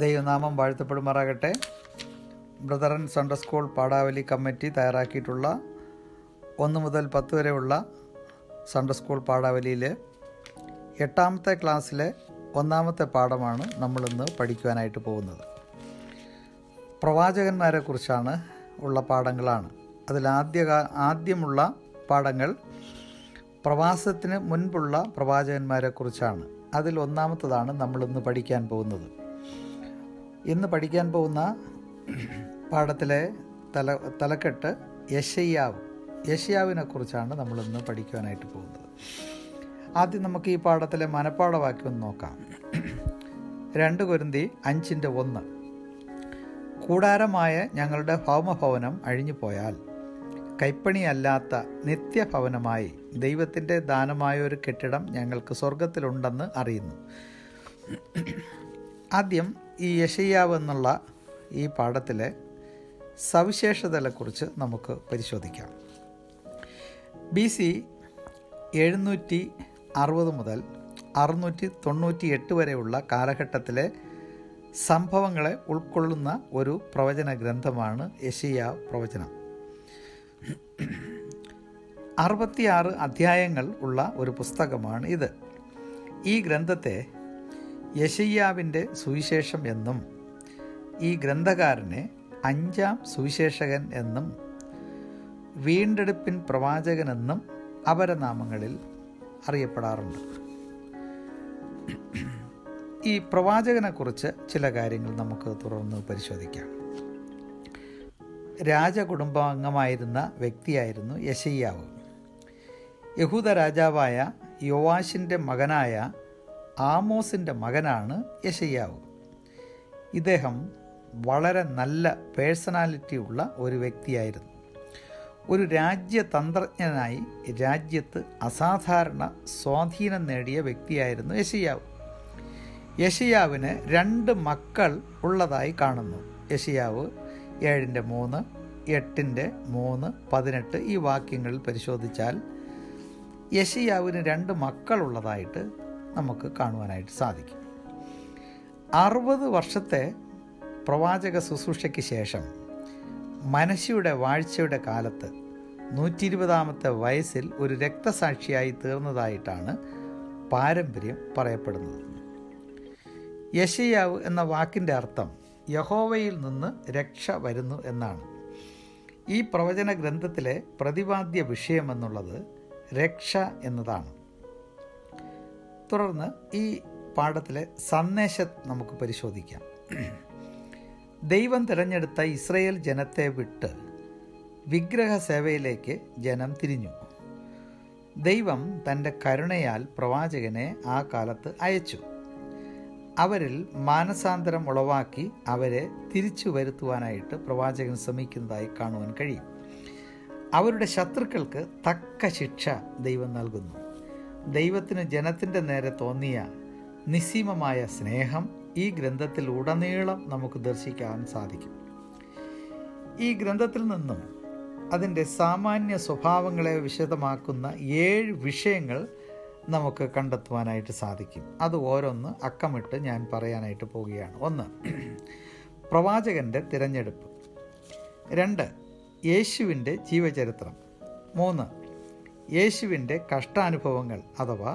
ദൈവനാമം വാഴ്ത്തപ്പെടുമാറാകട്ടെ. Brethren Sunday school പാഠാവലി committee തയ്യാറാക്കിയിട്ടുള്ള 1 മുതൽ 10 വരെയുള്ള സൺഡേ സ്കൂൾ പാഠാവലിയിലെ 8ാമത്തെ ക്ലാസ്സിലെ 1ാമത്തെ പാഠമാണ് നമ്മളിന്ന് പഠിക്കുവാനായിട്ട് പോകുന്നത്. പ്രവാചകന്മാരെ കുറിച്ചാണ് ഉള്ള പാഠങ്ങളാണ്. അതിൽ ആദ്യമുള്ള പാഠങ്ങൾ പ്രവാസത്തിന് മുൻപുള്ള പ്രവാചകന്മാരെ കുറിച്ചാണ്. അതിൽ 1ാമത്തേതാണ് നമ്മളിന്ന് പഠിക്കാൻ പോകുന്നത്. ഇന്ന് പഠിക്കാൻ പോകുന്ന പാഠത്തിലെ തലക്കെട്ട് യെശയ്യാവിനെ കുറിച്ചാണ് നമ്മളിന്ന് പഠിക്കുവാനായിട്ട് പോകുന്നത്. ആദ്യം നമുക്ക് ഈ പാഠത്തിലെ മനപ്പാഠവാക്യം നോക്കാം. 2 കൊരിന്ത്യർ 5:1. കൂടാരമായ ഞങ്ങളുടെ ഭൗമഭവനം അഴിഞ്ഞു പോയാൽ കൈപ്പണിയല്ലാത്ത നിത്യഭവനമായി ദൈവത്തിൻ്റെ ദാനമായ ഒരു കെട്ടിടം ഞങ്ങൾക്ക് സ്വർഗത്തിലുണ്ടെന്ന് അറിയുന്നു. ആദ്യം ഈ യെശയ്യാവ് എന്നുള്ള ഈ പാഠത്തിലെ സവിശേഷതകളെക്കുറിച്ച് നമുക്ക് പരിശോധിക്കാം. BC 760 മുതൽ 698 വരെയുള്ള കാലഘട്ടത്തിലെ സംഭവങ്ങളെ ഉൾക്കൊള്ളുന്ന ഒരു പ്രവചന ഗ്രന്ഥമാണ് യെശയ്യാവ് പ്രവചനം. 66 അധ്യായങ്ങൾ ഉള്ള ഒരു പുസ്തകമാണ് ഇത്. ഈ ഗ്രന്ഥത്തെ യെശയ്യാവിൻ്റെ സുവിശേഷം എന്നും ഈ ഗ്രന്ഥകാരനെ 5ാം സുവിശേഷകൻ എന്നും വീണ്ടെടുപ്പിൻ പ്രവാചകനെന്നും അപരനാമങ്ങളിൽ അറിയപ്പെടാറുണ്ട്. ഈ പ്രവാചകനെക്കുറിച്ച് ചില കാര്യങ്ങൾ നമുക്ക് തുടർന്ന് പരിശോധിക്കാം. രാജകുടുംബാംഗമായിരുന്ന വ്യക്തിയായിരുന്നു യെശയ്യാവ്. യഹൂദ രാജാവായ യോവാശിൻ്റെ മകനായ ആമോസിൻ്റെ മകനാണ് യെശയ്യാവ്. ഇദ്ദേഹം വളരെ നല്ല പേഴ്സണാലിറ്റി ഉള്ള ഒരു വ്യക്തിയായിരുന്നു. ഒരു രാജ്യതന്ത്രജ്ഞനായി രാജ്യത്ത് അസാധാരണ സ്വാധീനം നേടിയ വ്യക്തിയായിരുന്നു യെശയ്യാവ്. യെശയ്യാവിന് 2 മക്കൾ ഉള്ളതായി കാണുന്നു. യെശയ്യാവ് 7:3, 8:3, 18 ഈ വാക്യങ്ങളിൽ പരിശോധിച്ചാൽ യെശയ്യാവിന് 2 മക്കളുള്ളതായിട്ട് നമുക്ക് കാണുവാനായിട്ട് സാധിക്കും. 60 വർഷത്തെ പ്രവാചക ശുശ്രൂഷയ്ക്ക് ശേഷം മനശ്ശെയുടെ വാഴ്ചയുടെ കാലത്ത് 120ാമത്തെ വയസ്സിൽ ഒരു രക്തസാക്ഷിയായി തീർന്നതായിട്ടാണ് പാരമ്പര്യം പറയപ്പെടുന്നത്. യെശയ്യാവ് എന്ന വാക്കിൻ്റെ അർത്ഥം യഹോവയിൽ നിന്ന് രക്ഷ വരുന്നു എന്നാണ്. ഈ പ്രവചന ഗ്രന്ഥത്തിലെ പ്രതിപാദ്യ വിഷയമെന്നുള്ളത് രക്ഷ എന്നതാണ്. തുടർന്ന് ഈ പാഠത്തിലെ സന്ദേശം നമുക്ക് പരിശോധിക്കാം. ദൈവം തിരഞ്ഞെടുത്ത ഇസ്രായേൽ ജനത്തെ വിട്ട് വിഗ്രഹ സേവയിലേക്ക് ജനം തിരിഞ്ഞു. ദൈവം തൻ്റെ കരുണയാൽ പ്രവാചകനെ ആ കാലത്ത് അയച്ചു. അവരിൽ മാനസാന്തരം ഉളവാക്കി അവരെ തിരിച്ചു വരുത്തുവാനായിട്ട് പ്രവാചകൻ ശ്രമിക്കുന്നതായി കാണുവാൻ കഴിയും. അവരുടെ ശത്രുക്കൾക്ക് തക്ക ശിക്ഷ ദൈവം നൽകുന്നു. ദൈവത്തിന് ജനത്തിൻ്റെ നേരെ തോന്നിയ നിസ്സീമമായ സ്നേഹം ഈ ഗ്രന്ഥത്തിൽ ഉടനീളം നമുക്ക് ദർശിക്കാൻ സാധിക്കും. ഈ ഗ്രന്ഥത്തിൽ നിന്നും അതിൻ്റെ സാമാന്യ സ്വഭാവങ്ങളെ വിശദമാക്കുന്ന 7 വിഷയങ്ങൾ നമുക്ക് കണ്ടെത്തുവാനായിട്ട് സാധിക്കും. അത് ഓരോന്ന് അക്കമിട്ട് ഞാൻ പറയാനായിട്ട് പോവുകയാണ്. 1. പ്രവാചകൻ്റെ തിരഞ്ഞെടുപ്പ്. 2. യേശുവിൻ്റെ ജീവചരിത്രം. 3. യേശുവിൻ്റെ കഷ്ടാനുഭവങ്ങൾ അഥവാ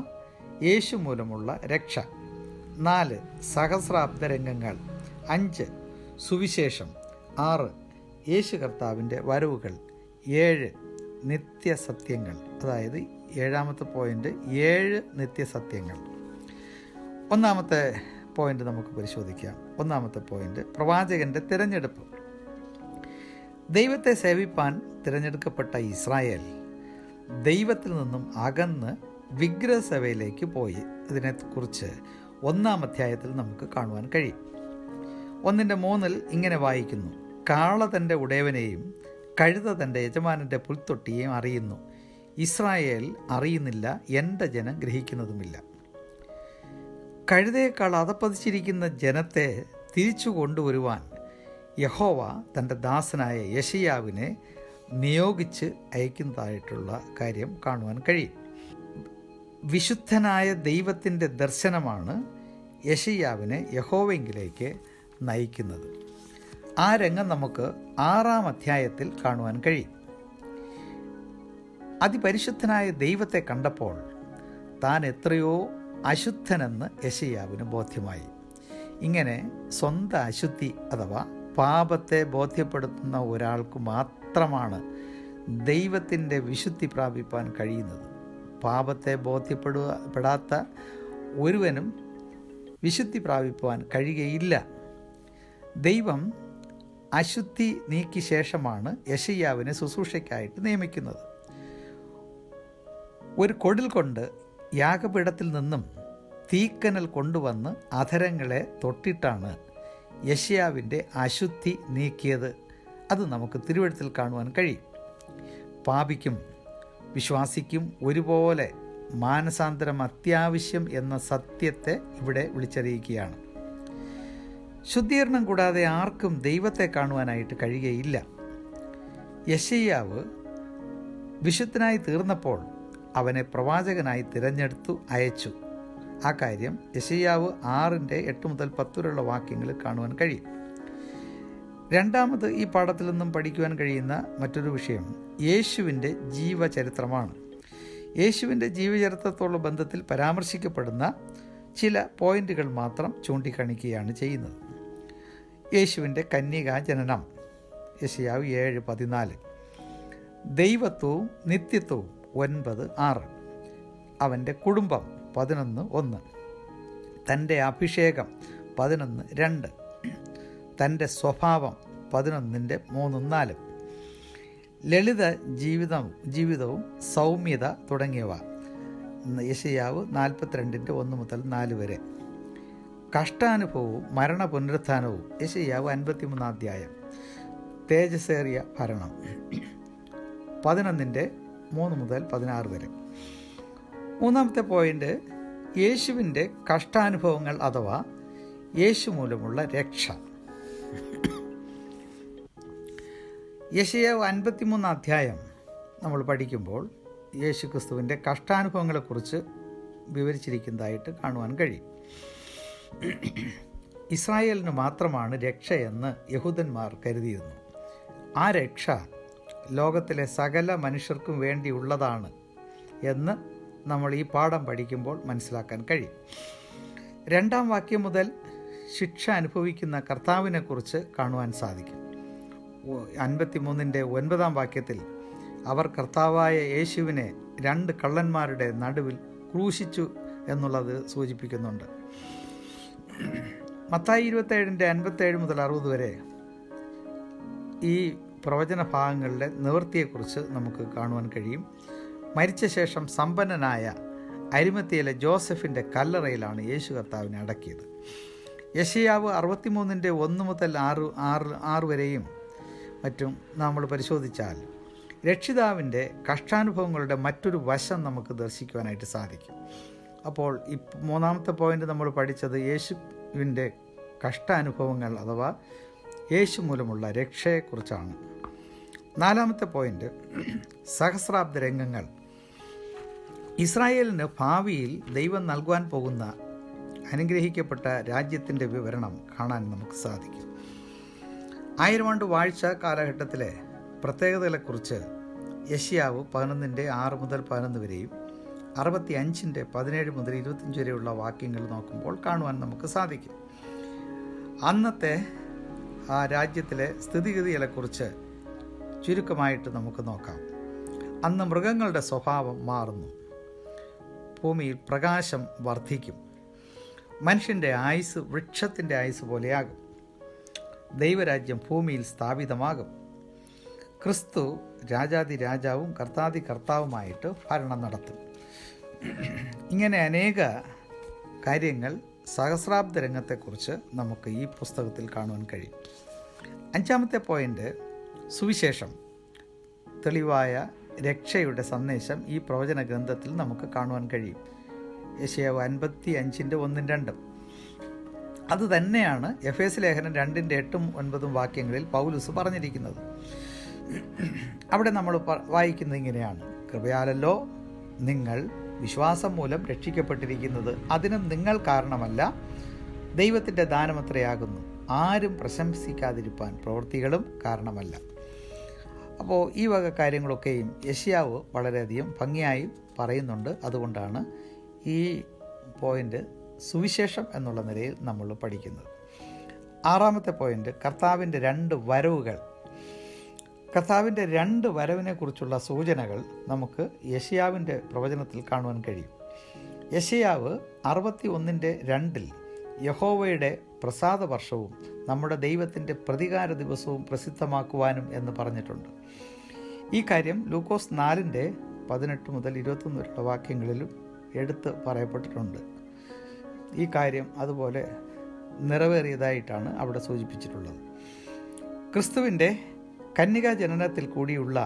യേശു മൂലമുള്ള രക്ഷ. 4. സഹസ്രാബ്ദ രംഗങ്ങൾ. 5. സുവിശേഷം. 6. യേശു കർത്താവിൻ്റെ വരവുകൾ. 7. നിത്യസത്യങ്ങൾ. അതായത് 7ാമത്തെ പോയിൻ്റ് 7 നിത്യസത്യങ്ങൾ. 1ാമത്തെ പോയിൻ്റ് നമുക്ക് പരിശോധിക്കാം. 1ാമത്തെ പോയിൻ്റ് പ്രവാചകൻ്റെ തിരഞ്ഞെടുപ്പ്. ദൈവത്തെ സേവിപ്പാൻ തിരഞ്ഞെടുക്കപ്പെട്ട ഇസ്രായേൽ ദൈവത്തിൽ നിന്നും അകന്ന് വിഗ്രഹസേവയിലേക്ക് പോയി. ഇതിനെക്കുറിച്ച് 1ാം അധ്യായത്തിൽ നമുക്ക് കാണുവാൻ കഴിയും. 1:3 ഇങ്ങനെ വായിക്കുന്നു: കാള തൻ്റെ ഉടയവനെയും കഴുത തൻ്റെ യജമാനൻ്റെ പുൽത്തൊട്ടിയെയും അറിയുന്നു, ഇസ്രായേൽ അറിയുന്നില്ല, എൻ്റെ ജനം ഗ്രഹിക്കുന്നതുമില്ല. കഴുതയേക്കാൾ അധപ്പതിച്ചിരിക്കുന്ന ജനത്തെ തിരിച്ചു കൊണ്ടുവരുവാൻ യഹോവ തൻ്റെ ദാസനായ യെശയ്യാവിനെ നിയോഗിച്ച് അയക്കുന്നതായിട്ടുള്ള കാര്യം കാണുവാൻ കഴിയും. വിശുദ്ധനായ ദൈവത്തിൻ്റെ ദർശനമാണ് യെശയ്യാവിനെ യഹോവയെങ്കിലേക്ക് നയിക്കുന്നത്. ആ രംഗം നമുക്ക് 6-ാം അധ്യായത്തിൽ കാണുവാൻ കഴിയും. അതിപരിശുദ്ധനായ ദൈവത്തെ കണ്ടപ്പോൾ താൻ എത്രയോ അശുദ്ധനെന്ന് യെശയ്യാവിന് ബോധ്യമായി. ഇങ്ങനെ സ്വന്തം അശുദ്ധി അഥവാ പാപത്തെ ബോധ്യപ്പെടുത്തുന്ന ഒരാൾക്ക് മാത്രമാണ് ദൈവത്തിൻ്റെ വിശുദ്ധി പ്രാപിപ്പാൻ കഴിയുന്നത്. പാപത്തെ ബോധ്യപ്പെടാത്ത ഒരുവനും വിശുദ്ധി പ്രാപിക്കുവാൻ കഴിയുകയില്ല. ദൈവം അശുദ്ധി നീക്കിയ ശേഷമാണ് യെശയ്യാവിനെ ശുശ്രൂഷയ്ക്കായിട്ട് നിയമിക്കുന്നത്. ഒരു കൊടിൽ കൊണ്ട് യാഗപീഠത്തിൽ നിന്നും തീക്കനൽ കൊണ്ടുവന്ന് അധരങ്ങളെ തൊട്ടിട്ടാണ് യെശയ്യാവിൻ്റെ അശുദ്ധി നീക്കിയത്. അത് നമുക്ക് തിരുവെഴുത്തിൽ കാണുവാൻ കഴിയും. പാപിക്കും വിശ്വാസിക്കും ഒരുപോലെ മാനസാന്തരം അത്യാവശ്യം എന്ന സത്യത്തെ ഇവിടെ വിളിച്ചറിയിക്കുകയാണ്. ശുദ്ധീകരണം കൂടാതെ ആർക്കും ദൈവത്തെ കാണുവാനായിട്ട് കഴിയുകയില്ല. യെശയ്യാവ് വിശുദ്ധനായി തീർന്നപ്പോൾ അവനെ പ്രവാചകനായി തിരഞ്ഞെടുത്തു അയച്ചു. ആ കാര്യം യെശയ്യാവ് 6:8-10 വാക്യങ്ങളിൽ കാണുവാൻ കഴിയും. രണ്ടാമത് ഈ പാഠത്തിൽ നിന്നും പഠിക്കുവാൻ കഴിയുന്ന മറ്റൊരു വിഷയം യേശുവിൻ്റെ ജീവചരിത്രമാണ്. യേശുവിൻ്റെ ജീവചരിത്രത്തോടുള്ള ബന്ധത്തിൽ പരാമർശിക്കപ്പെടുന്ന ചില പോയിന്റുകൾ മാത്രം ചൂണ്ടിക്കാണിക്കുകയാണ് ചെയ്യുന്നത്. യേശുവിൻ്റെ കന്യകാജനനം യെശയ്യാവ് 7:14, ദൈവത്വവും നിത്യത്വവും 9:6, അവൻ്റെ കുടുംബം 11:1, തൻ്റെ അഭിഷേകം 11:2, തൻ്റെ സ്വഭാവം 11:3-4, ലളിത ജീവിതവും സൗമ്യത തുടങ്ങിയവ യെശയ്യാവ് 42:1-4 കഷ്ടാനുഭവവും മരണ പുനരുത്ഥാനവും യെശയ്യാവ് 53 തേജസ്സേറിയ ഭരണം 11:3-16 മൂന്നാമത്തെ പോയിന്റ് യേശുവിൻ്റെ കഷ്ടാനുഭവങ്ങൾ അഥവാ യേശു മൂലമുള്ള രക്ഷ. യെശയ്യാവ് 53 നമ്മൾ പഠിക്കുമ്പോൾ യേശു ക്രിസ്തുവിൻ്റെ കഷ്ടാനുഭവങ്ങളെക്കുറിച്ച് വിവരിച്ചിരിക്കുന്നതായിട്ട് കാണുവാൻ കഴിയും. ഇസ്രായേലിന് മാത്രമാണ് രക്ഷയെന്ന് യഹൂദന്മാർ കരുതിയിരുന്നു. ആ രക്ഷ ലോകത്തിലെ സകല മനുഷ്യർക്കും വേണ്ടിയുള്ളതാണ് എന്ന് നമ്മൾ ഈ പാഠം പഠിക്കുമ്പോൾ മനസ്സിലാക്കാൻ കഴിയും. 2-ാം വാക്യം മുതൽ ശിക്ഷ അനുഭവിക്കുന്ന കർത്താവിനെക്കുറിച്ച് കാണുവാൻ സാധിക്കും. 53-9 വാക്യത്തിൽ അവർ കർത്താവായ യേശുവിനെ 2 കള്ളന്മാരുടെ നടുവിൽ ക്രൂശിച്ചു എന്നുള്ളത് സൂചിപ്പിക്കുന്നുണ്ട്. മത്തായി 27:57-60 ഈ പ്രവചന ഭാഗങ്ങളിലെ നിവൃത്തിയെക്കുറിച്ച് നമുക്ക് കാണുവാൻ കഴിയും. മരിച്ച ശേഷം സമ്പന്നനായ അരിമത്തിയിലെ ജോസഫിൻ്റെ കല്ലറയിലാണ് യേശു കർത്താവിനെ അടക്കിയത്. യെശയ്യാവ് 63:1-6 മറ്റും നമ്മൾ പരിശോധിച്ചാൽ രക്ഷിതാവിൻ്റെ കഷ്ടാനുഭവങ്ങളുടെ മറ്റൊരു വശം നമുക്ക് ദർശിക്കുവാനായിട്ട് സാധിക്കും. അപ്പോൾ ഈ മൂന്നാമത്തെ പോയിന്റ് നമ്മൾ പഠിച്ചത് യേശുവിൻ്റെ കഷ്ടാനുഭവങ്ങൾ അഥവാ യേശു മൂലമുള്ള രക്ഷയെക്കുറിച്ചാണ്. 4-ാമത്തെ പോയിന്റ് സഹസ്രാബ്ദ രംഗങ്ങൾ. ഇസ്രായേലിന് ഭാവിയിൽ ദൈവം നൽകുവാൻ പോകുന്ന അനുഗ്രഹിക്കപ്പെട്ട രാജ്യത്തിൻ്റെ വിവരണം കാണാൻ നമുക്ക് സാധിക്കും. 1000 ആണ്ട് വാഴ്ച കാലഘട്ടത്തിലെ പ്രത്യേകതകളെക്കുറിച്ച് യെശയ്യാവ് 11:6-11 65:17-25 വാക്യങ്ങൾ നോക്കുമ്പോൾ കാണുവാൻ നമുക്ക് സാധിക്കും. അന്നത്തെ ആ രാജ്യത്തിലെ സ്ഥിതിഗതികളെക്കുറിച്ച് ചുരുക്കമായിട്ട് നമുക്ക് നോക്കാം. അന്ന് മൃഗങ്ങളുടെ സ്വഭാവം മാറുന്നു, ഭൂമിയിൽ പ്രകാശം വർദ്ധിക്കും, മനുഷ്യൻ്റെ ആയുസ് വൃക്ഷത്തിൻ്റെ ആയുസ് പോലെയാകും, ദൈവരാജ്യം ഭൂമിയിൽ സ്ഥാപിതമാകും, ക്രിസ്തു രാജാതി രാജാവും കർത്താതി കർത്താവുമായിട്ട് ഭരണം നടത്തും. ഇങ്ങനെ അനേക കാര്യങ്ങൾ സഹസ്രാബ്ദ രംഗത്തെക്കുറിച്ച് നമുക്ക് ഈ പുസ്തകത്തിൽ കാണുവാൻ കഴിയും. 5-ാമത്തെ പോയിന്റ് സുവിശേഷം, തെളിവായ രക്ഷയുടെ സന്ദേശം ഈ പ്രവചന ഗ്രന്ഥത്തിൽ നമുക്ക് കാണുവാൻ കഴിയും. യെശയ്യാവ് 55:1-2 അത് തന്നെയാണ് എഫേസ്യ ലേഖനം 2:8-9 വാക്യങ്ങളിൽ പൗലോസ് പറഞ്ഞിരിക്കുന്നത്. അവിടെ നമ്മൾ വായിക്കുന്നത് ഇങ്ങനെയാണ്: കൃപയാലല്ലോ നിങ്ങൾ വിശ്വാസം മൂലം രക്ഷിക്കപ്പെട്ടിരിക്കുന്നത്, അതിനും നിങ്ങൾ കാരണമല്ല, ദൈവത്തിൻ്റെ ദാനമത്രയാകുന്നു. ആരും പ്രശംസിക്കാതിരിപ്പാൻ പ്രവൃത്തികളും കാരണമല്ല. അപ്പോൾ ഈ വക കാര്യങ്ങളൊക്കെയും യെശയ്യാവ് വളരെയധികം ഭംഗിയായി പറയുന്നുണ്ട്. അതുകൊണ്ടാണ് ഈ പോയിൻ്റ് സുവിശേഷം എന്നുള്ള നിലയിൽ നമ്മൾ പഠിക്കുന്നത്. 6-ാമത്തെ പോയിൻ്റ്, കർത്താവിൻ്റെ 2 വരവുകൾ. കർത്താവിൻ്റെ 2 വരവിനെക്കുറിച്ചുള്ള സൂചനകൾ നമുക്ക് യെശയ്യാവിൻ്റെ പ്രവചനത്തിൽ കാണുവാൻ കഴിയും. യെശയ്യാവ് 61:2 യഹോവയുടെ പ്രസാദ വർഷവും നമ്മുടെ ദൈവത്തിൻ്റെ പ്രതികാര ദിവസവും പ്രസിദ്ധമാക്കുവാനും എന്ന് പറഞ്ഞിട്ടുണ്ട്. ഈ കാര്യം ലൂക്കോസ് 4:18 മുതൽ 21 വരെയുള്ള വാക്യങ്ങളിലും എടുത്ത് പറയപ്പെട്ടിട്ടുണ്ട്. ഈ കാര്യം അതുപോലെ നിറവേറിയതായിട്ടാണ് അവിടെ സൂചിപ്പിച്ചിട്ടുള്ളത്. ക്രിസ്തുവിൻ്റെ കന്യകാ ജനനത്തിൽ കൂടിയുള്ള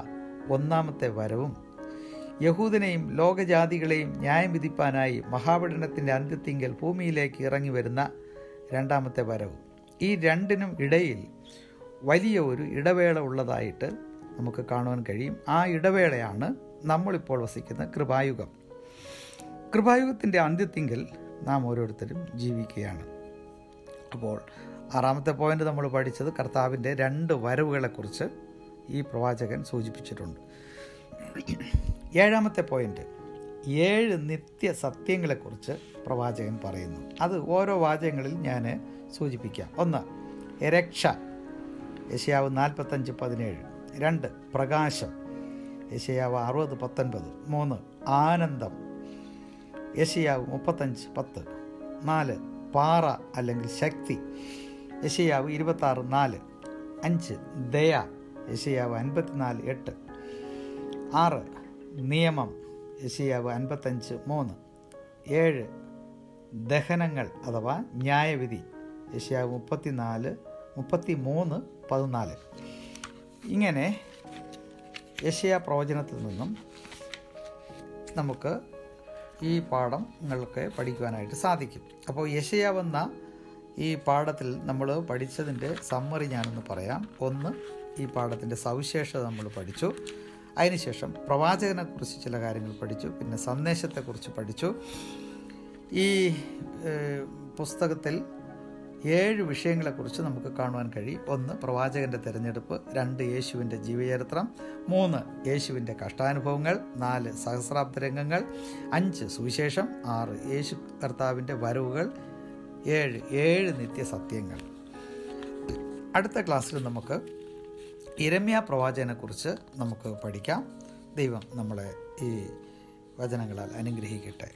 1-ാമത്തെ വരവും യഹൂദനെയും ലോകജാതികളെയും ന്യായം വിധിപ്പാനായി മഹാപീഡനത്തിൻ്റെ അന്ത്യത്തിങ്കൽ ഭൂമിയിലേക്ക് ഇറങ്ങി വരുന്ന 2-ാമത്തെ വരവും, ഈ രണ്ടിനും ഇടയിൽ വലിയ ഒരു ഇടവേള ഉള്ളതായിട്ട് നമുക്ക് കാണുവാൻ കഴിയും. ആ ഇടവേളയാണ് നമ്മളിപ്പോൾ വസിക്കുന്ന കൃപായുഗം. കൃപായുഗത്തിൻ്റെ അന്ത്യത്തിങ്കൽ നാം ഓരോരുത്തരും ജീവിക്കുകയാണ്. അപ്പോൾ 6-ാമത്തെ പോയിൻ്റ് നമ്മൾ പഠിച്ചത് കർത്താവിൻ്റെ 2 വരവുകളെക്കുറിച്ച് ഈ പ്രവാചകൻ സൂചിപ്പിച്ചിട്ടുണ്ട്. 7-ാമത്തെ പോയിൻ്റ് 7 നിത്യസത്യങ്ങളെക്കുറിച്ച് പ്രവാചകൻ പറയുന്നു. അത് ഓരോ വാചകങ്ങളിൽ ഞാൻ സൂചിപ്പിക്കാം. 1, രക്ഷ, യെശയ്യാവ് 45:17. 2, പ്രകാശം, യെശയ്യാവ് 60:19. 3, ആനന്ദം, യെശയ്യാവ് 35:10. 4, പാറ അല്ലെങ്കിൽ ശക്തി, യെശയ്യാവ് 26:4. 5, ദയ, യെശയ്യാവ് 54:8. 6, നിയമം, യെശയ്യാവ് 55:3. 7, ദഹനങ്ങൾ അഥവാ ന്യായവിധി, യെശയ്യാവ് 33:14. ഇങ്ങനെ യെശയ്യാ പ്രവചനത്തിൽ നിന്നും നമുക്ക് ഈ പാഠങ്ങൾക്ക് പഠിക്കുവാനായിട്ട് സാധിക്കും. അപ്പോൾ യെശയ്യാവെന്ന ഈ പാഠത്തിൽ നമ്മൾ പഠിച്ചതിൻ്റെ സമ്മറി ഞാനൊന്ന് പറയാം. 1, ഈ പാഠത്തിൻ്റെ സവിശേഷത നമ്മൾ പഠിച്ചു. അതിനുശേഷം പ്രവാചകനെക്കുറിച്ച് ചില കാര്യങ്ങൾ പഠിച്ചു. പിന്നെ സന്ദേശത്തെക്കുറിച്ച് പഠിച്ചു. ഈ പുസ്തകത്തിൽ 7 വിഷയങ്ങളെക്കുറിച്ച് നമുക്ക് കാണുവാൻ കഴിയും. 1, പ്രവാചകൻ്റെ തിരഞ്ഞെടുപ്പ്. 2, യേശുവിൻ്റെ ജീവചരിത്രം. 3, യേശുവിൻ്റെ കഷ്ടാനുഭവങ്ങൾ. 4, സഹസ്രാബ്ദ രംഗങ്ങൾ. 5, സുവിശേഷം. 6, യേശു കർത്താവിൻ്റെ വരവുകൾ. 7 നിത്യസത്യങ്ങൾ. അടുത്ത ക്ലാസ്സിൽ നമുക്ക് യിരെമ്യാ പ്രവാചകനെക്കുറിച്ച് നമുക്ക് പഠിക്കാം. ദൈവം നമ്മളെ ഈ വചനങ്ങളാൽ അനുഗ്രഹിക്കട്ടെ.